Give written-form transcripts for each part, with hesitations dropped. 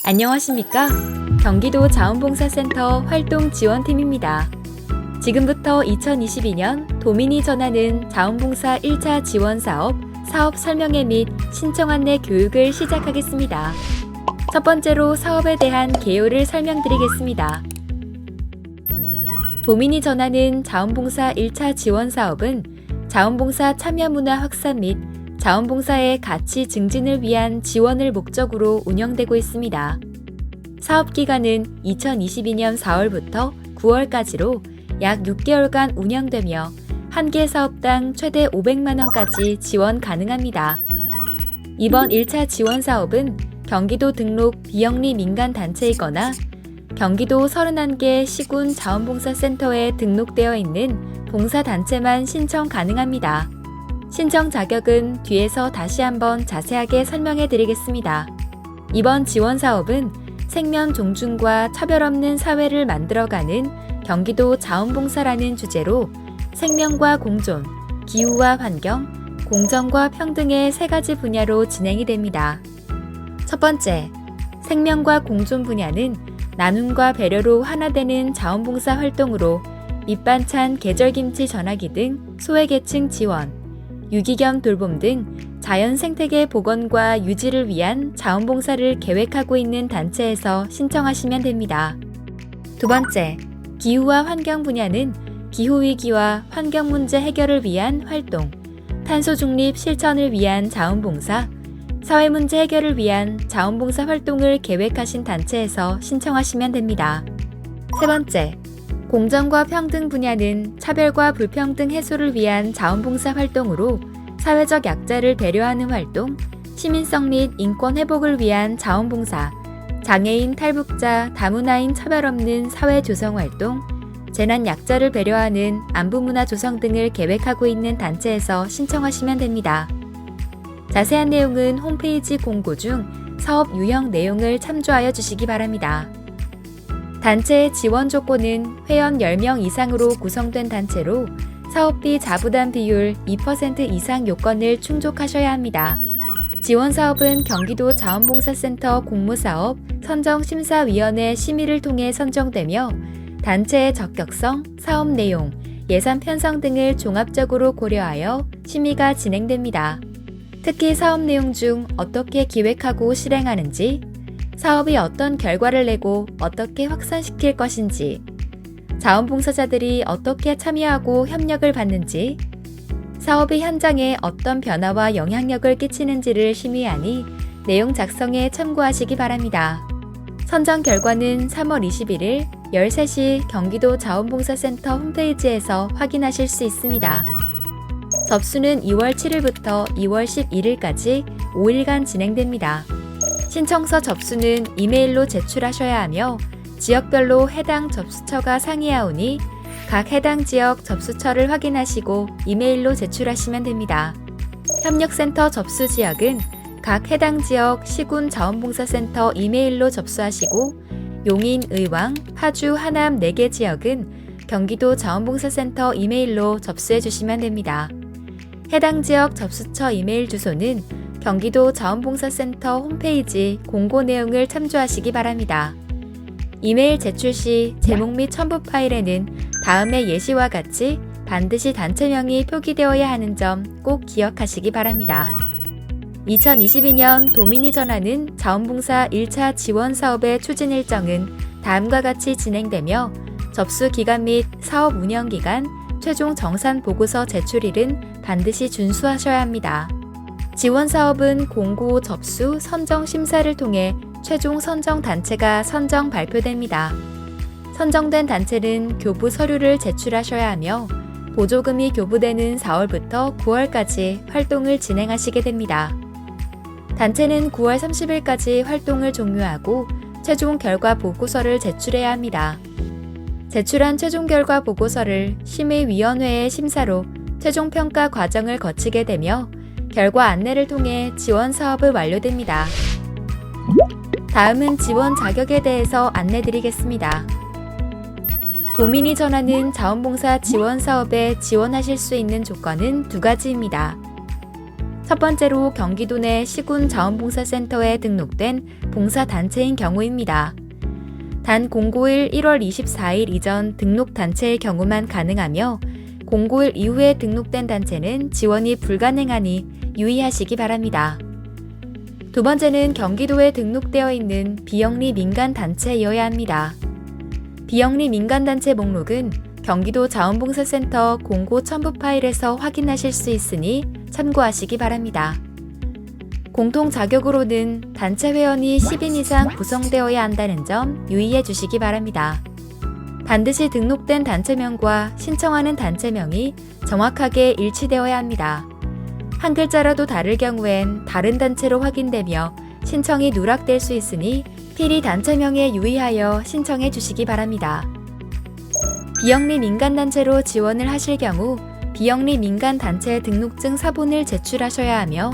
안녕하십니까? 경기도 자원봉사센터 활동지원팀입니다. 지금부터 2022년 도민이 전하는 자원봉사 1차 지원사업 사업 설명회 및 신청 안내 교육을 시작하겠습니다. 첫 번째로 사업에 대한 개요를 설명드리겠습니다. 도민이 전하는 자원봉사 1차 지원사업은 자원봉사 참여 문화 확산 및 자원봉사의 가치 증진을 위한 지원을 목적으로 운영되고 있습니다. 사업 기간은 2022년 4월부터 9월까지로 약 6개월간 운영되며 한 개 사업당 최대 500만 원까지 지원 가능합니다. 이번 1차 지원 사업은 경기도 등록 비영리 민간단체이거나 경기도 31개 시군 자원봉사센터에 등록되어 있는 봉사단체만 신청 가능합니다. 신청 자격은 뒤에서 다시 한번 자세하게 설명해 드리겠습니다. 이번 지원 사업은 생명 존중과 차별 없는 사회를 만들어가는 경기도 자원봉사라는 주제로 생명과 공존, 기후와 환경, 공정과 평등의 세 가지 분야로 진행이 됩니다. 첫 번째, 생명과 공존 분야는 나눔과 배려로 하나 되는 자원봉사 활동으로 밑반찬, 계절김치 전하기 등 소외계층 지원, 유기견 돌봄 등 자연 생태계 복원과 유지를 위한 자원봉사를 계획하고 있는 단체에서 신청하시면 됩니다. 두 번째, 기후와 환경 분야는 기후위기와 환경 문제 해결을 위한 활동, 탄소 중립 실천을 위한 자원봉사, 사회 문제 해결을 위한 자원봉사 활동을 계획하신 단체에서 신청하시면 됩니다. 세 번째, 공정과 평등 분야는 차별과 불평등 해소를 위한 자원봉사 활동으로 사회적 약자를 배려하는 활동, 시민성 및 인권 회복을 위한 자원봉사, 장애인, 탈북자, 다문화인 차별 없는 사회 조성 활동, 재난 약자를 배려하는 안부문화 조성 등을 계획하고 있는 단체에서 신청하시면 됩니다. 자세한 내용은 홈페이지 공고 중 사업 유형 내용을 참조하여 주시기 바랍니다. 단체의 지원 조건은 회원 10명 이상으로 구성된 단체로 사업비 자부담 비율 2% 이상 요건을 충족하셔야 합니다. 지원 사업은 경기도 자원봉사센터 공모사업 선정심사위원회 심의를 통해 선정되며 단체의 적격성, 사업 내용, 예산 편성 등을 종합적으로 고려하여 심의가 진행됩니다. 특히 사업 내용 중 어떻게 기획하고 실행하는지, 사업이 어떤 결과를 내고 어떻게 확산시킬 것인지, 자원봉사자들이 어떻게 참여하고 협력을 받는지, 사업이 현장에 어떤 변화와 영향력을 끼치는지를 심의하니 내용 작성에 참고하시기 바랍니다. 선정 결과는 3월 21일 13시 경기도 자원봉사센터 홈페이지에서 확인하실 수 있습니다. 접수는 2월 7일부터 2월 11일까지 5일간 진행됩니다. 신청서 접수는 이메일로 제출하셔야 하며 지역별로 해당 접수처가 상이하오니 각 해당 지역 접수처를 확인하시고 이메일로 제출하시면 됩니다. 협력센터 접수 지역은 각 해당 지역 시군 자원봉사센터 이메일로 접수하시고 용인, 의왕, 파주, 하남 4개 지역은 경기도 자원봉사센터 이메일로 접수해 주시면 됩니다. 해당 지역 접수처 이메일 주소는 경기도 자원봉사센터 홈페이지 공고 내용을 참조하시기 바랍니다. 이메일 제출 시 제목 및 첨부 파일에는 다음의 예시와 같이 반드시 단체명이 표기되어야 하는 점 꼭 기억하시기 바랍니다. 2022년 도민이 전하는 자원봉사 1차 지원 사업의 추진 일정은 다음과 같이 진행되며 접수 기간 및 사업 운영 기간, 최종 정산 보고서 제출일은 반드시 준수하셔야 합니다. 지원 사업은 공고, 접수, 선정 심사를 통해 최종 선정 단체가 선정 발표됩니다. 선정된 단체는 교부 서류를 제출하셔야 하며 보조금이 교부되는 4월부터 9월까지 활동을 진행하시게 됩니다. 단체는 9월 30일까지 활동을 종료하고 최종 결과 보고서를 제출해야 합니다. 제출한 최종 결과 보고서를 심의위원회의 심사로 최종 평가 과정을 거치게 되며 결과 안내를 통해 지원 사업을 완료됩니다. 다음은 지원 자격에 대해서 안내드리겠습니다. 도민이 전하는 자원봉사 지원 사업에 지원하실 수 있는 조건은 2가지입니다. 첫 번째로 경기도 내 시군 자원봉사센터에 등록된 봉사단체인 경우입니다. 단 공고일 1월 24일 이전 등록단체의 경우만 가능하며 공고일 이후에 등록된 단체는 지원이 불가능하니 유의하시기 바랍니다. 두 번째는 경기도에 등록되어 있는 비영리 민간단체여야 합니다. 비영리 민간단체 목록은 경기도 자원봉사센터 공고 첨부 파일에서 확인하실 수 있으니 참고하시기 바랍니다. 공통 자격으로는 단체 회원이 10인 이상 구성되어야 한다는 점 유의해 주시기 바랍니다. 반드시 등록된 단체명과 신청하는 단체명이 정확하게 일치되어야 합니다. 한 글자라도 다를 경우엔 다른 단체로 확인되며 신청이 누락될 수 있으니 필히 단체명에 유의하여 신청해 주시기 바랍니다. 비영리 민간단체로 지원을 하실 경우 비영리 민간단체 등록증 사본을 제출하셔야 하며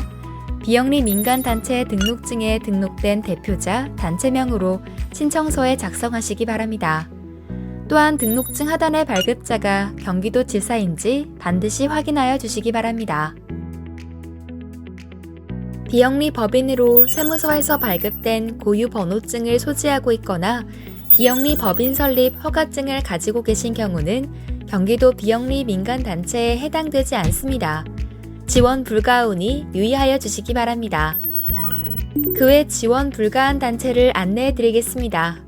비영리 민간단체 등록증에 등록된 대표자, 단체명으로 신청서에 작성하시기 바랍니다. 또한 등록증 하단의 발급자가 경기도지사인지 반드시 확인하여 주시기 바랍니다. 비영리 법인으로 세무서에서 발급된 고유 번호증을 소지하고 있거나 비영리 법인 설립 허가증을 가지고 계신 경우는 경기도 비영리 민간단체에 해당되지 않습니다. 지원 불가하오니 유의하여 주시기 바랍니다. 그 외 지원 불가한 단체를 안내해 드리겠습니다.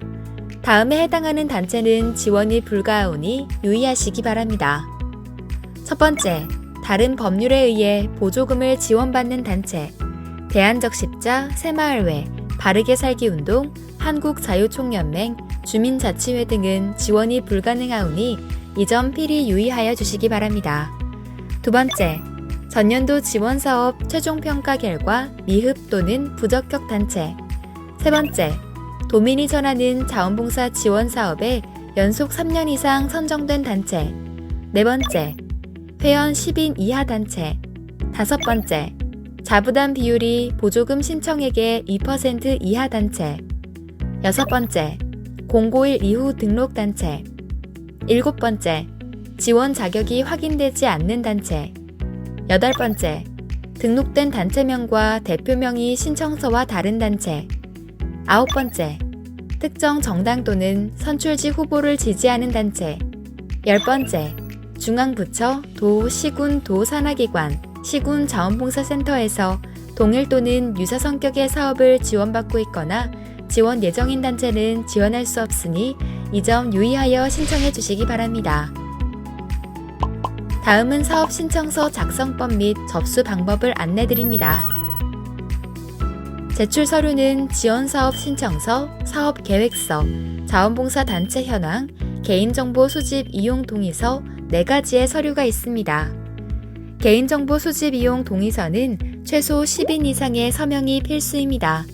다음에 해당하는 단체는 지원이 불가하오니 유의하시기 바랍니다. 첫 번째, 다른 법률에 의해 보조금을 지원받는 단체, 대한적십자, 새마을회, 바르게 살기 운동, 한국자유총연맹, 주민자치회 등은 지원이 불가능하오니 이 점 필히 유의하여 주시기 바랍니다. 두 번째, 전년도 지원사업 최종평가 결과 미흡 또는 부적격 단체. 세 번째, 도민이 전하는 자원봉사 지원사업에 연속 3년 이상 선정된 단체. 네 번째, 회원 10인 이하 단체. 다섯 번째, 자부담 비율이 보조금 신청액의 2% 이하 단체. 여섯 번째, 공고일 이후 등록 단체. 일곱 번째, 지원 자격이 확인되지 않는 단체. 여덟 번째, 등록된 단체명과 대표명이 신청서와 다른 단체. 아홉 번째, 특정 정당 또는 선출지 후보를 지지하는 단체. 열 번째, 중앙부처, 도, 시군, 도산하기관, 시군 자원봉사센터에서 동일 또는 유사 성격의 사업을 지원받고 있거나 지원 예정인 단체는 지원할 수 없으니 이 점 유의하여 신청해 주시기 바랍니다. 다음은 사업 신청서 작성법 및 접수 방법을 안내드립니다. 제출 서류는 지원사업 신청서, 사업계획서, 자원봉사 단체 현황, 개인정보 수집 이용 동의서 4가지의 서류가 있습니다. 개인정보 수집 이용 동의서는 최소 10인 이상의 서명이 필수입니다.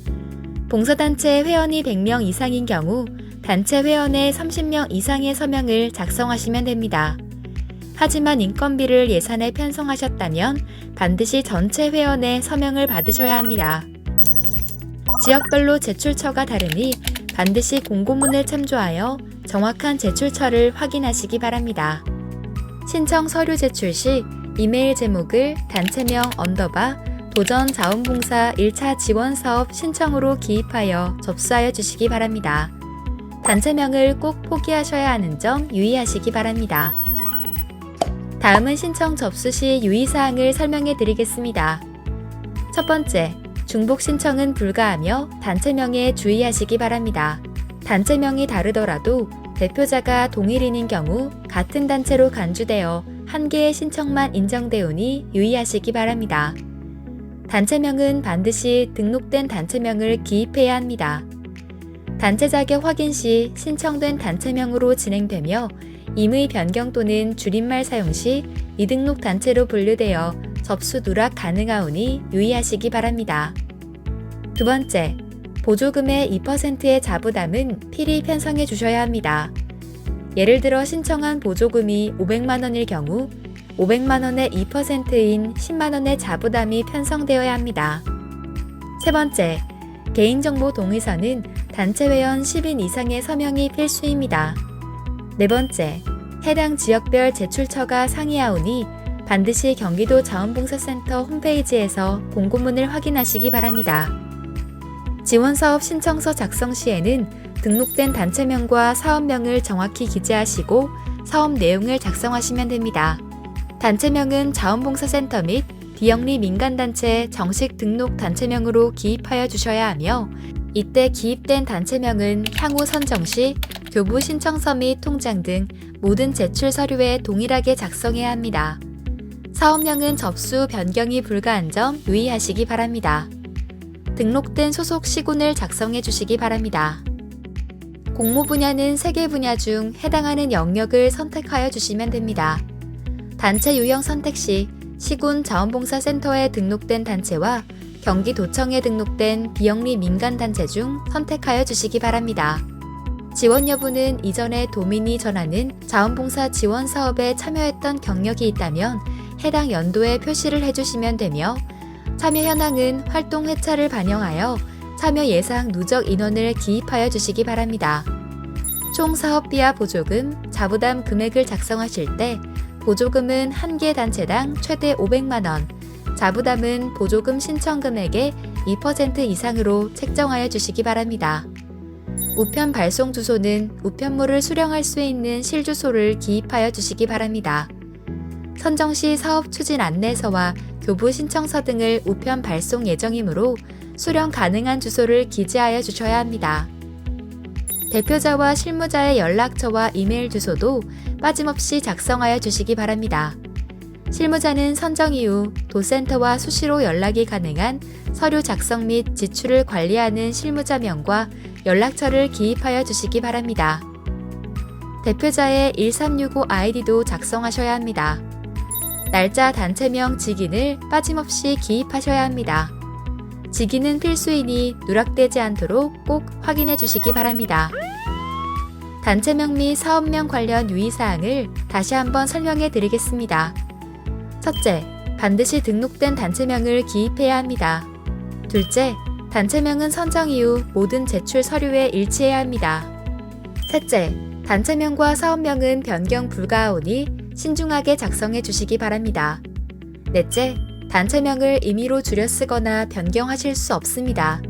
봉사단체 회원이 100명 이상인 경우 단체 회원의 30명 이상의 서명을 작성하시면 됩니다. 하지만 인건비를 예산에 편성하셨다면 반드시 전체 회원의 서명을 받으셔야 합니다. 지역별로 제출처가 다르니 반드시 공고문을 참조하여 정확한 제출처를 확인하시기 바랍니다. 신청 서류 제출 시 이메일 제목을 단체명 도전 자원봉사 1차 지원사업 신청으로 기입하여 접수하여 주시기 바랍니다. 단체명을 꼭 포기하셔야 하는 점 유의하시기 바랍니다. 다음은 신청 접수 시 유의사항을 설명해 드리겠습니다. 첫 번째, 중복 신청은 불가하며 단체명에 주의하시기 바랍니다. 단체명이 다르더라도 대표자가 동일인인 경우 같은 단체로 간주되어 한 개의 신청만 인정되오니 유의하시기 바랍니다. 단체명은 반드시 등록된 단체명을 기입해야 합니다. 단체 자격 확인 시 신청된 단체명으로 진행되며 임의 변경 또는 줄임말 사용 시 미등록 단체로 분류되어 접수 누락 가능하오니 유의하시기 바랍니다. 두 번째, 보조금의 2%의 자부담은 필히 편성해 주셔야 합니다. 예를 들어 신청한 보조금이 500만 원일 경우 500만 원의 2%인 10만 원의 자부담이 편성되어야 합니다. 세 번째, 개인정보 동의서는 단체 회원 10인 이상의 서명이 필수입니다. 네 번째, 해당 지역별 제출처가 상이하오니 반드시 경기도 자원봉사센터 홈페이지에서 공고문을 확인하시기 바랍니다. 지원사업 신청서 작성 시에는 등록된 단체명과 사업명을 정확히 기재하시고 사업 내용을 작성하시면 됩니다. 단체명은 자원봉사센터 및 비영리 민간단체 정식 등록 단체명으로 기입하여 주셔야 하며, 이때 기입된 단체명은 향후 선정 시 교부 신청서 및 통장 등 모든 제출 서류에 동일하게 작성해야 합니다. 사업명은 접수 변경이 불가한 점 유의하시기 바랍니다. 등록된 소속 시군을 작성해 주시기 바랍니다. 공모 분야는 3개 분야 중 해당하는 영역을 선택하여 주시면 됩니다. 단체 유형 선택 시 시군 자원봉사센터에 등록된 단체와 경기도청에 등록된 비영리 민간단체 중 선택하여 주시기 바랍니다. 지원 여부는 이전에 도민이 전하는 자원봉사 지원 사업에 참여했던 경력이 있다면 해당 연도에 표시를 해주시면 되며, 참여 현황은 활동 회차를 반영하여 참여 예상 누적 인원을 기입하여 주시기 바랍니다. 총 사업비와 보조금, 자부담 금액을 작성하실 때 보조금은 한 개 단체당 최대 500만원, 자부담은 보조금 신청 금액의 2% 이상으로 책정하여 주시기 바랍니다. 우편 발송 주소는 우편물을 수령할 수 있는 실주소를 기입하여 주시기 바랍니다. 선정 시 사업 추진 안내서와 교부 신청서 등을 우편 발송 예정이므로 수령 가능한 주소를 기재하여 주셔야 합니다. 대표자와 실무자의 연락처와 이메일 주소도 빠짐없이 작성하여 주시기 바랍니다. 실무자는 선정 이후 도센터와 수시로 연락이 가능한 서류 작성 및 지출을 관리하는 실무자명과 연락처를 기입하여 주시기 바랍니다. 대표자의 1365 아이디도 작성하셔야 합니다. 날짜, 단체명, 직인을 빠짐없이 기입하셔야 합니다. 직인은 필수이니 누락되지 않도록 꼭 확인해 주시기 바랍니다. 단체명 및 사업명 관련 유의사항을 다시 한번 설명해 드리겠습니다. 첫째, 반드시 등록된 단체명을 기입해야 합니다. 둘째, 단체명은 선정 이후 모든 제출 서류에 일치해야 합니다. 셋째, 단체명과 사업명은 변경 불가하오니 신중하게 작성해 주시기 바랍니다. 넷째, 단체명을 임의로 줄여 쓰거나 변경하실 수 없습니다.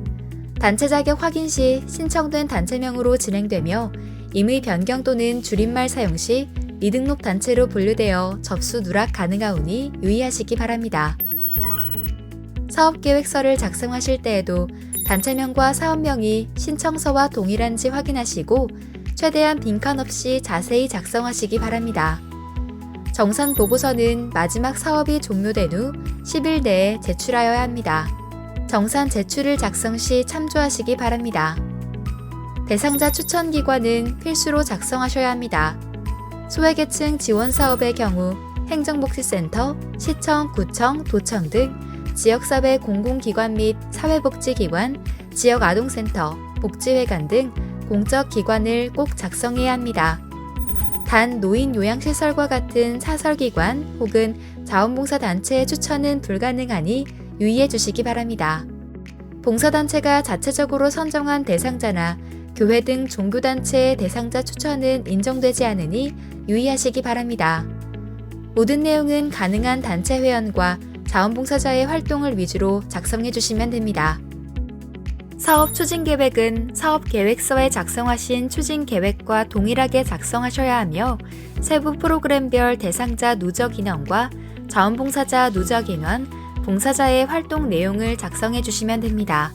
단체 자격 확인 시 신청된 단체명으로 진행되며 임의 변경 또는 줄임말 사용 시 미등록 단체로 분류되어 접수 누락 가능하오니 유의하시기 바랍니다. 사업계획서를 작성하실 때에도 단체명과 사업명이 신청서와 동일한지 확인하시고 최대한 빈칸 없이 자세히 작성하시기 바랍니다. 정산 보고서는 마지막 사업이 종료된 후 10일 내에 제출하여야 합니다. 정산 제출을 작성 시 참조하시기 바랍니다. 대상자 추천 기관은 필수로 작성하셔야 합니다. 소외계층 지원 사업의 경우 행정복지센터, 시청, 구청, 도청 등 지역사회 공공기관 및 사회복지기관, 지역아동센터, 복지회관 등 공적 기관을 꼭 작성해야 합니다. 단 노인 요양시설과 같은 사설기관 혹은 자원봉사단체의 추천은 불가능하니 유의해 주시기 바랍니다. 봉사단체가 자체적으로 선정한 대상자나 교회 등 종교단체의 대상자 추천은 인정되지 않으니 유의하시기 바랍니다. 모든 내용은 가능한 단체 회원과 자원봉사자의 활동을 위주로 작성해 주시면 됩니다. 사업 추진계획은 사업계획서에 작성하신 추진계획과 동일하게 작성하셔야 하며 세부 프로그램별 대상자 누적 인원과 자원봉사자 누적 인원, 봉사자의 활동 내용을 작성해 주시면 됩니다.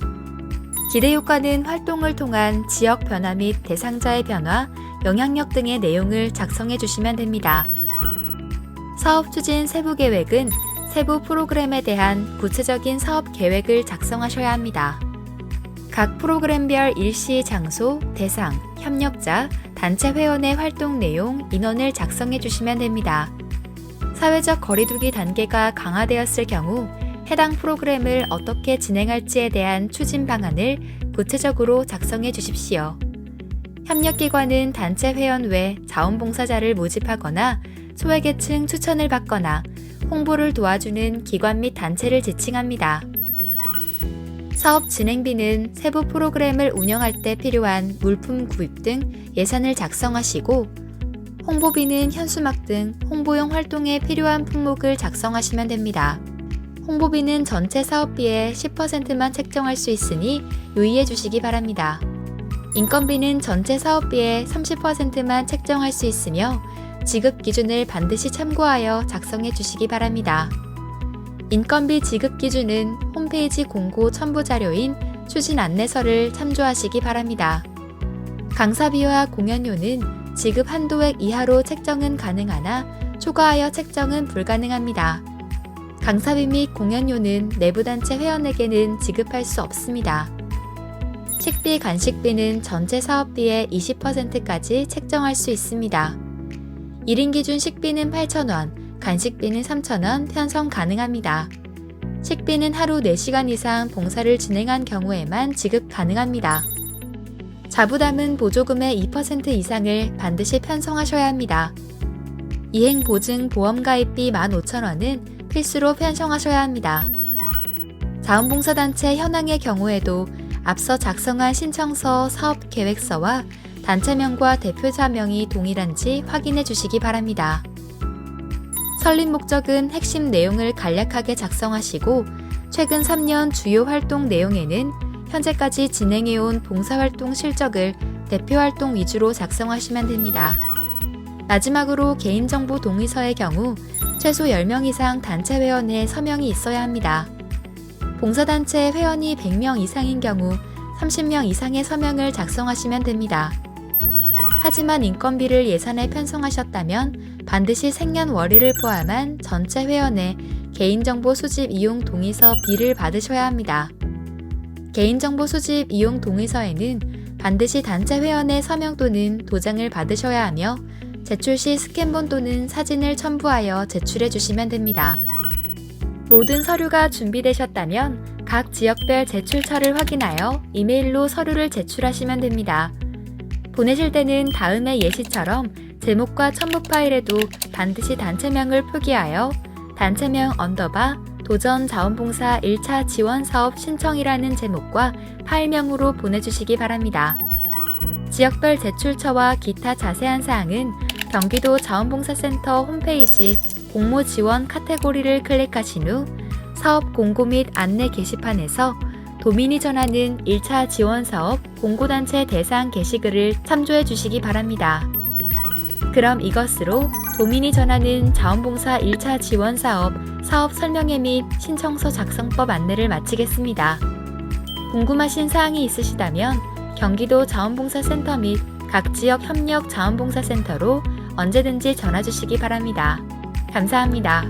기대효과는 활동을 통한 지역 변화 및 대상자의 변화, 영향력 등의 내용을 작성해 주시면 됩니다. 사업 추진 세부 계획은 세부 프로그램에 대한 구체적인 사업 계획을 작성하셔야 합니다. 각 프로그램별 일시 장소, 대상, 협력자, 단체 회원의 활동 내용, 인원을 작성해 주시면 됩니다. 사회적 거리두기 단계가 강화되었을 경우 해당 프로그램을 어떻게 진행할지에 대한 추진 방안을 구체적으로 작성해 주십시오. 협력기관은 단체 회원 외 자원봉사자를 모집하거나 소외계층 추천을 받거나 홍보를 도와주는 기관 및 단체를 지칭합니다. 사업 진행비는 세부 프로그램을 운영할 때 필요한 물품 구입 등 예산을 작성하시고 홍보비는 현수막 등 홍보용 활동에 필요한 품목을 작성하시면 됩니다. 홍보비는 전체 사업비의 10%만 책정할 수 있으니 유의해 주시기 바랍니다. 인건비는 전체 사업비의 30%만 책정할 수 있으며 지급 기준을 반드시 참고하여 작성해 주시기 바랍니다. 인건비 지급 기준은 홈페이지 공고 첨부 자료인 추진 안내서를 참조하시기 바랍니다. 강사비와 공연료는 지급 한도액 이하로 책정은 가능하나 초과하여 책정은 불가능합니다. 강사비 및 공연료는 내부단체 회원에게는 지급할 수 없습니다. 식비, 간식비는 전체 사업비의 20%까지 책정할 수 있습니다. 1인 기준 식비는 8,000원, 간식비는 3,000원 편성 가능합니다. 식비는 하루 4시간 이상 봉사를 진행한 경우에만 지급 가능합니다. 자부담은 보조금의 2% 이상을 반드시 편성하셔야 합니다. 이행보증 보험가입비 15,000원은 필수로 편성하셔야 합니다. 자원봉사단체 현황의 경우에도 앞서 작성한 신청서, 사업계획서와 단체명과 대표자명이 동일한지 확인해 주시기 바랍니다. 설립 목적은 핵심 내용을 간략하게 작성하시고 최근 3년 주요 활동 내용에는 현재까지 진행해온 봉사활동 실적을 대표활동 위주로 작성하시면 됩니다. 마지막으로 개인정보 동의서의 경우 최소 10명 이상 단체 회원의 서명이 있어야 합니다. 봉사단체 회원이 100명 이상인 경우 30명 이상의 서명을 작성하시면 됩니다. 하지만 인건비를 예산에 편성하셨다면 반드시 생년월일을 포함한 전체 회원의 개인정보 수집 이용 동의서 B를 받으셔야 합니다. 개인정보 수집 이용 동의서에는 반드시 단체 회원의 서명 또는 도장을 받으셔야 하며 제출 시 스캔본 또는 사진을 첨부하여 제출해 주시면 됩니다. 모든 서류가 준비되셨다면 각 지역별 제출처를 확인하여 이메일로 서류를 제출하시면 됩니다. 보내실 때는 다음의 예시처럼 제목과 첨부 파일에도 반드시 단체명을 표기하여 단체명 도전 자원봉사 1차 지원사업 신청이라는 제목과 파일명으로 보내주시기 바랍니다. 지역별 제출처와 기타 자세한 사항은 경기도 자원봉사센터 홈페이지 공모 지원 카테고리를 클릭하신 후 사업 공고 및 안내 게시판에서 도민이 전하는 1차 지원사업 공고단체 대상 게시글을 참조해 주시기 바랍니다. 그럼 이것으로 도민이 전하는 자원봉사 1차 지원사업 사업 설명회 및 신청서 작성법 안내를 마치겠습니다. 궁금하신 사항이 있으시다면 경기도 자원봉사센터 및 각 지역 협력 자원봉사센터로 언제든지 전화 주시기 바랍니다. 감사합니다.